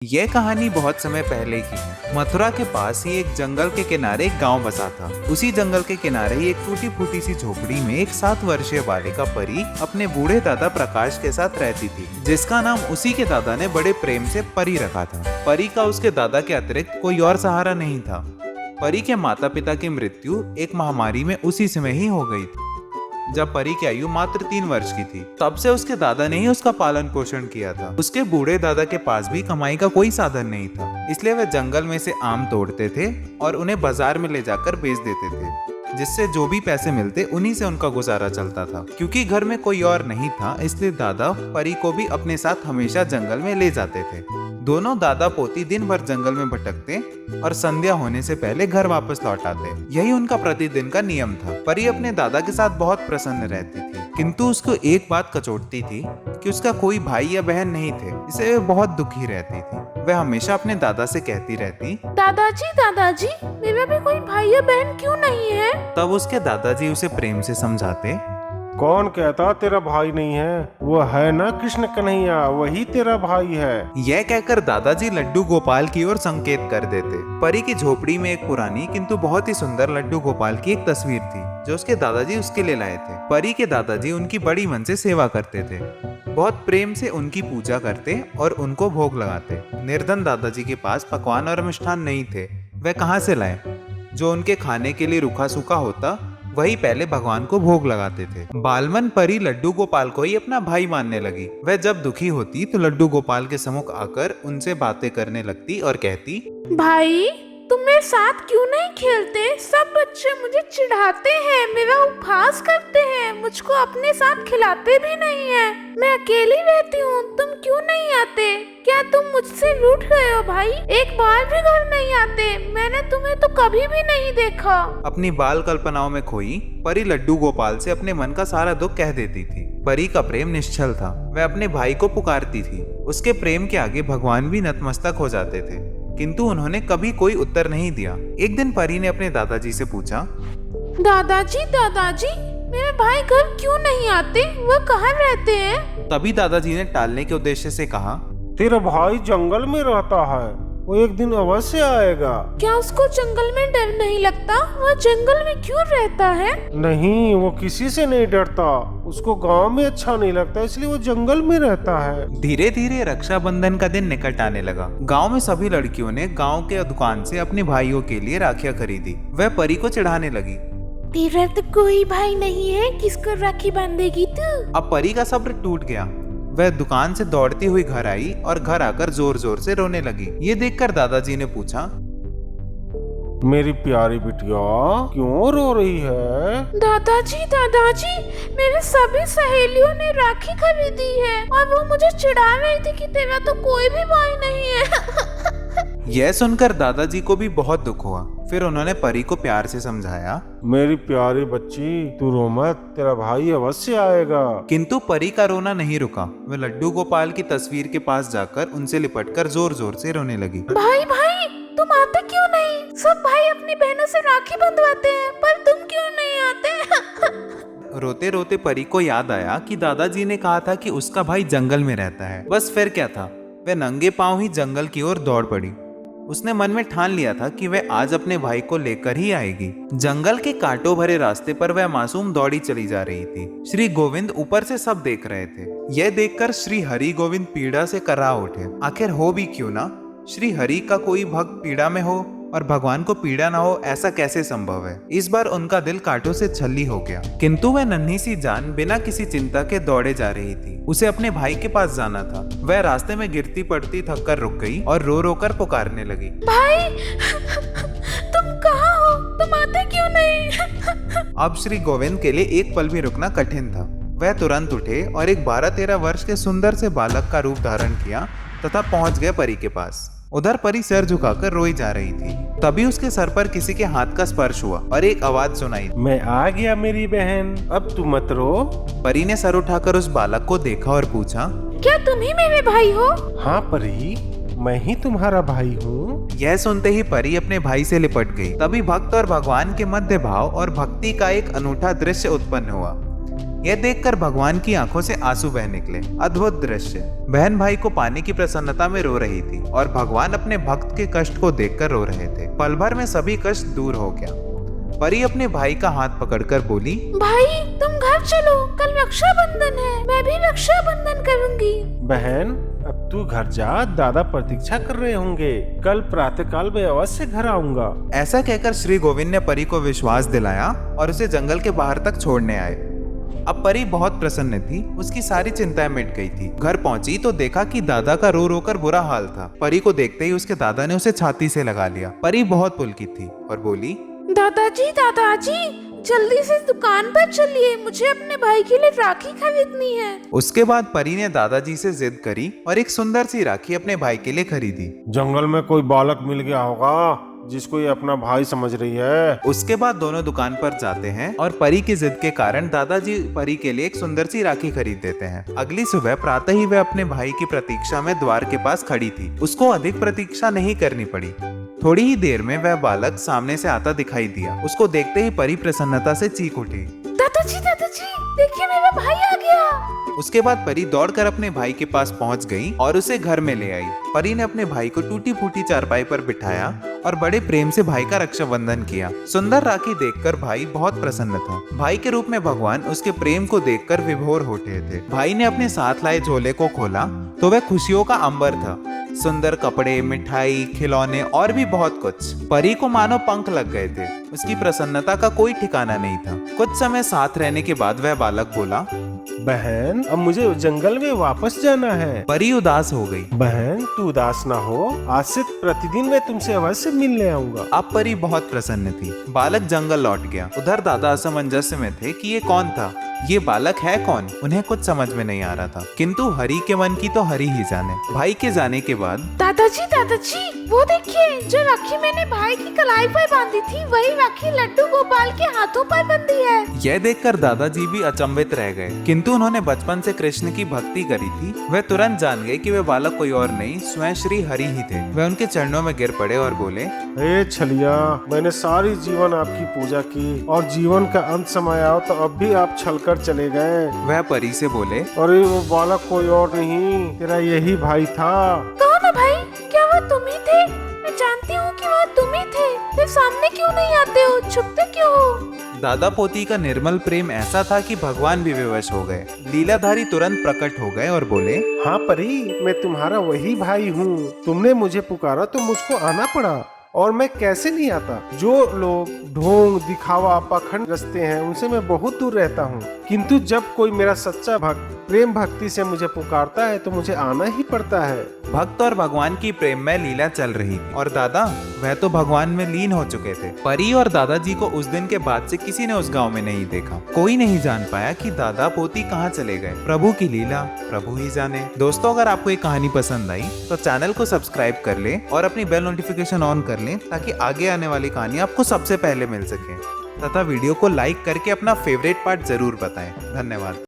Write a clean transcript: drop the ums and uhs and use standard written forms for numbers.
यह कहानी बहुत समय पहले की है। मथुरा के पास ही एक जंगल के किनारे एक गांव बसा था। उसी जंगल के किनारे ही एक टूटी फूटी सी झोपड़ी में एक 7 वर्षीय बालिका परी अपने बूढ़े दादा प्रकाश के साथ रहती थी, जिसका नाम उसी के दादा ने बड़े प्रेम से परी रखा था। परी का उसके दादा के अतिरिक्त कोई और सहारा नहीं था। परी के माता पिता की मृत्यु एक महामारी में उसी समय ही हो गई थी। जब परी की आयु मात्र 3 वर्ष की थी, तब से उसके दादा ने ही उसका पालन पोषण किया था। उसके बूढ़े दादा के पास भी कमाई का कोई साधन नहीं था, इसलिए वे जंगल में से आम तोड़ते थे और उन्हें बाजार में ले जाकर बेच देते थे, जिससे जो भी पैसे मिलते उन्हीं से उनका गुजारा चलता था। क्योंकि घर में कोई और नहीं था, इसलिए दादा परी को भी अपने साथ हमेशा जंगल में ले जाते थे। दोनों दादा पोती दिन भर जंगल में भटकते और संध्या होने से पहले घर वापस लौट आते। यही उनका प्रतिदिन का नियम था। परी अपने दादा के साथ बहुत प्रसन्न रहती थी, किंतु उसको एक बात कचोटती थी कि उसका कोई भाई या बहन नहीं थे, इससे वे बहुत दुखी रहती थी। वह हमेशा अपने दादा से कहती रहती, दादाजी, मेरा भी कोई भाई या बहन क्यों नहीं है? तब उसके दादाजी उसे प्रेम से समझाते, कौन कहता तेरा भाई नहीं है? वो है ना कृष्ण कन्हैया, वही तेरा भाई है। यह कहकर दादाजी लड्डू गोपाल की ओर संकेत कर देते। परी की झोपड़ी में एक पुरानी किंतु बहुत ही सुंदर लड्डू गोपाल की एक तस्वीर थी, जो उसके दादाजी उसके लिए लाए थे। परी के दादाजी उनकी बड़ी मन से सेवा करते थे, बहुत प्रेम से उनकी पूजा करते और उनको भोग लगाते। निर्धन दादाजी के पास पकवान और मिष्ठान नहीं थे, वह कहाँ से लाए? जो उनके खाने के लिए रूखा सूखा होता, वही पहले भगवान को भोग लगाते थे। बालमन परी लड्डू गोपाल को ही अपना भाई मानने लगी। वह जब दुखी होती तो लड्डू गोपाल के सम्मुख आकर उनसे बातें करने लगती और कहती, भाई तुम मेरे साथ क्यों नहीं खेलते? सब बच्चे मुझे चिढ़ाते हैं, मेरा उपहास करते हैं, मुझको अपने साथ खिलाते भी नहीं है। मैं अकेली रहती हूँ, तुम क्यों नहीं आते? क्या तुम मुझसे रूठ गए हो भाई? एक बार भी घर नहीं आते, मैंने तुम्हें तो कभी भी नहीं देखा। अपनी बाल कल्पनाओं में खोई परी लड्डू गोपाल से अपने मन का सारा दुख कह देती थी। परी का प्रेम निश्चल था, वह अपने भाई को पुकारती थी। उसके प्रेम के आगे भगवान भी नतमस्तक हो जाते थे, किंतु उन्होंने कभी कोई उत्तर नहीं दिया। एक दिन परी ने अपने दादाजी से पूछा, दादाजी, मेरे भाई घर क्यों नहीं आते? वो कहाँ रहते हैं? तभी दादाजी ने टालने के उद्देश्य से कहा, तेरा भाई जंगल में रहता है, वो एक दिन अवश्य आएगा। क्या उसको जंगल में डर नहीं लगता? वह जंगल में क्यों रहता है? नहीं, वो किसी से नहीं डरता, उसको गांव में अच्छा नहीं लगता, इसलिए वो जंगल में रहता है। धीरे धीरे रक्षाबंधन का दिन निकट आने लगा। गांव में सभी लड़कियों ने गांव के दुकान से अपने भाइयों के लिए राखियां खरीदी। वह परी को चिढ़ाने लगी, तेरा तो कोई भाई नहीं है, किसको राखी बांधेगी तू? अब परी का सब्र टूट गया। वह दुकान से दौड़ती हुई घर आई और घर आकर जोर जोर से रोने लगी। ये देखकर दादाजी ने पूछा, मेरी प्यारी बिटिया क्यों रो रही है? दादाजी, मेरे सभी सहेलियों ने राखी खरीदी है और वो मुझे चिढ़ा रही थी कि तेरा तो कोई भी भाई नहीं है। यह सुनकर दादाजी को भी बहुत दुख हुआ। फिर उन्होंने परी को प्यार से समझाया, मेरी प्यारी बच्ची तू रो मत, तेरा भाई अवश्य आएगा। किंतु परी का रोना नहीं रुका। वह लड्डू गोपाल की तस्वीर के पास जाकर उनसे लिपटकर जोर जोर से रोने लगी। भाई तुम आते क्यों नहीं? सब भाई अपनी बहनों से राखी बंधवाते हैं, पर तुम क्यों नहीं आते? रोते रोते परी को याद आया कि दादाजी ने कहा था कि उसका भाई जंगल में रहता है। बस फिर क्या था, वह नंगे पांव ही जंगल की ओर दौड़ पड़ी। उसने मन में ठान लिया था कि वह आज अपने भाई को लेकर ही आएगी। जंगल के कांटों भरे रास्ते पर वह मासूम दौड़ी चली जा रही थी। श्री गोविंद ऊपर से सब देख रहे थे। यह देखकर श्री हरि गोविंद पीड़ा से कर्रा उठे। आखिर हो भी क्यों ना, श्री हरि का कोई भक्त पीड़ा में हो और भगवान को पीड़ा ना हो, ऐसा कैसे संभव है? इस बार उनका दिल कांटों से छल्ली हो गया। किंतु वह नन्ही सी जान बिना किसी चिंता के दौड़े जा रही थी। उसे अपने भाई के पास जाना था। वह रास्ते में गिरती पड़ती थक कर रुक गई और रो रो कर पुकारने लगी, भाई तुम कहाँ हो? तुम आते क्यों नहीं? अब श्री गोविंद के लिए एक पल भी रुकना कठिन था। वह तुरंत उठे और एक 12-13 वर्ष के सुंदर से बालक का रूप धारण किया तथा पहुंच गए परी के पास। उधर परी सिर झुकाकर रोई जा रही थी। तभी उसके सर पर किसी के हाथ का स्पर्श हुआ और एक आवाज सुनाई, मैं आ गया मेरी बहन, अब तू मत रो। परी ने सर उठाकर उस बालक को देखा और पूछा, क्या तुम ही मेरे भाई हो? हाँ परी, मैं ही तुम्हारा भाई हूँ। यह सुनते ही परी अपने भाई से लिपट गई। तभी भक्त और भगवान के मध्य भाव और भक्ति का एक अनूठा दृश्य उत्पन्न हुआ। यह देखकर भगवान की आंखों से आंसू बह निकले। अद्भुत दृश्य। बहन भाई को पाने की प्रसन्नता में रो रही थी और भगवान अपने भक्त के कष्ट को देखकर रो रहे थे। पल भर में सभी कष्ट दूर हो गया। परी अपने भाई का हाथ पकड़कर बोली, भाई तुम घर चलो, कल रक्षाबंधन है, मैं भी रक्षाबंधन करूंगी। बहन अब तू घर जा, दादा प्रतीक्षा कर रहे होंगे, कल प्रातःकाल में अवश्य घर आऊंगा। ऐसा कहकर श्री गोविंद ने परी को विश्वास दिलाया और उसे जंगल के बाहर तक छोड़ने आए। अब परी बहुत प्रसन्न थी, उसकी सारी चिंताएं मिट गई थी। घर पहुंची तो देखा कि दादा का रो रो कर बुरा हाल था। परी को देखते ही उसके दादा ने उसे छाती से लगा लिया। परी बहुत पुलकित थी और बोली, दादाजी जल्दी से दुकान पर चलिए, मुझे अपने भाई के लिए राखी खरीदनी है। उसके बाद परी ने दादाजी से जिद करी और एक सुंदर सी राखी अपने भाई के लिए खरीदी। जंगल में कोई बालक मिल गया होगा जिसको ये अपना भाई समझ रही है। उसके बाद दोनों दुकान पर जाते हैं और परी की जिद के कारण दादाजी परी के लिए एक सुंदर सी राखी खरीद देते हैं। अगली सुबह प्रातः ही वह अपने भाई की प्रतीक्षा में द्वार के पास खड़ी थी। उसको अधिक प्रतीक्षा नहीं करनी पड़ी। थोड़ी ही देर में वह बालक सामने से आता दिखाई दिया। उसको देखते ही परी प्रसन्नता से चीख उठी, दादाजी देखिए मेरा भाई आ गया। उसके बाद परी दौड़कर अपने भाई के पास पहुंच गई और उसे घर में ले आई। परी ने अपने भाई को टूटी फूटी चारपाई पर बिठाया और बड़े प्रेम से भाई का रक्षाबंधन किया। सुंदर राखी देखकर भाई बहुत प्रसन्न था। भाई के रूप में भगवान उसके प्रेम को देखकर विभोर हो उठे थे। भाई ने अपने साथ लाए झोले को खोला तो वह खुशियों का अंबर था। सुंदर कपड़े, मिठाई, खिलौने और भी बहुत कुछ। परी को मानो पंख लग गए थे। उसकी प्रसन्नता का कोई ठिकाना नहीं था। कुछ समय साथ रहने के बाद वह बालक बोला, बहन अब मुझे जंगल में वापस जाना है। परी उदास हो गई। बहन तू उदास ना हो, आज से प्रतिदिन मैं तुमसे अवश्य मिलने आऊंगा। अब परी बहुत प्रसन्न थी। बालक जंगल लौट गया। उधर दादा असमंजस में थे कि ये कौन था, ये बालक है कौन। उन्हें कुछ समझ में नहीं आ रहा था, किंतु हरि के मन की तो हरि ही जाने। भाई के जाने के बाद दादाजी वो देखिए, जो राखी मैंने भाई की कलाई पर बांधी थी वही राखी लड्डू गोपाल के हाथों पर बंधी है। यह देखकर दादाजी भी अचंभित रह गए, किंतु उन्होंने बचपन से कृष्ण की भक्ति करी थी। वह तुरंत जान गए कि वे बालक कोई और नहीं, स्वयं श्री हरि ही थे। वह उनके चरणों में गिर पड़े और बोले, हे छलिया, मैंने सारी जीवन आपकी पूजा की और जीवन का अंत समय आओ तो अब भी आप छलकर चले गए। वह परी से बोले, अरे वो बालक कोई और नहीं, तेरा यही भाई था। कौन है भाई? क्या वो तुम ही थे? मैं जानती हूँ कि वो तुम ही थे, फिर सामने क्यों नहीं आते हो, छुपते क्यों हो? दादा पोती का निर्मल प्रेम ऐसा था कि भगवान भी विवश हो गए। लीलाधारी तुरंत प्रकट हो गए और बोले, हाँ परी, मैं तुम्हारा वही भाई हूँ। तुमने मुझे पुकारा तो मुझको आना पड़ा, और मैं कैसे नहीं आता। जो लोग ढोंग, दिखावा, पाखंड रचते हैं उनसे मैं बहुत दूर रहता हूँ, किंतु जब कोई मेरा सच्चा भक्त प्रेम भक्ति से मुझे पुकारता है तो मुझे आना ही पड़ता है। भक्त और भगवान की प्रेममय लीला चल रही थी और दादा वह तो भगवान में लीन हो चुके थे। परी और दादाजी को उस दिन के बाद से किसी ने उस गांव में नहीं देखा। कोई नहीं जान पाया कि दादा पोती कहाँ चले गए। प्रभु की लीला प्रभु ही जाने। दोस्तों, अगर आपको ये कहानी पसंद आई तो चैनल को सब्सक्राइब कर ले और अपनी बेल नोटिफिकेशन ऑन कर लें ताकि आगे आने वाली कहानी आपको सबसे पहले मिल सके। तथा वीडियो को लाइक करके अपना फेवरेट पार्ट जरूर बताएं। धन्यवाद।